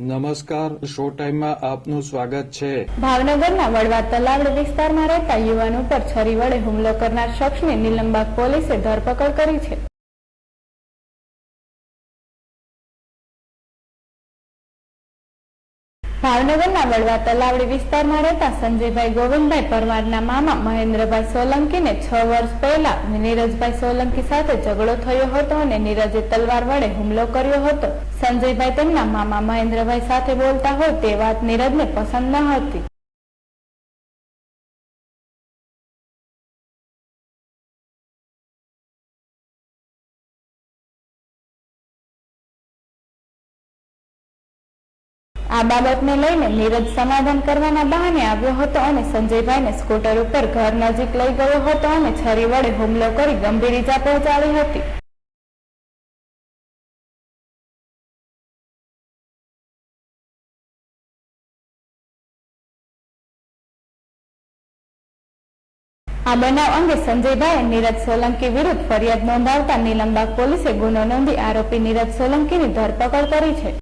નમસ્કાર, શો ટાઈમમાં આપનું સ્વાગત છે। ભાવનગરના વડવા તલાવડ વિસ્તારમાં રહેતા યુવાન ઉપર છરી વડે હુમલો કરનાર શખ્સની નીલમબાગ પોલીસે ધરપકડ કરી છે। ભાવનગરના વડવા તલાવડી વિસ્તારમાં રહેતા સંજયભાઈ ગોવિંદભાઈ પરમારના મામા મહેન્દ્રભાઈ સોલંકીને 6 વર્ષ પહેલા નીરજભાઈ સોલંકી સાથે ઝઘડો થયો હતો અને નીરજે તલવાર વડે હુમલો કર્યો હતો। સંજયભાઈ તેમના મામા મહેન્દ્રભાઈ સાથે બોલતા હોય તે વાત નીરજને પસંદ ન હતી। આ બાબતને લઈને નીરજ સમાધાન કરવાના બહાને આવ્યો હતો અને સંજયભાઈને સ્કૂટર ઉપર ઘર નજીક લઈ ગયો હતો અને છરી વડે હુમલો કરી ગંભીર ઈજા પહોંચાડી હતી। આ બનાવ અંગે સંજયભાઈએ નીરજ સોલંકી વિરુદ્ધ ફરિયાદ નોંધાવતા નીલમબાગ પોલીસે ગુનો નોંધી આરોપી નીરજ સોલંકીની ધરપકડ કરી છે।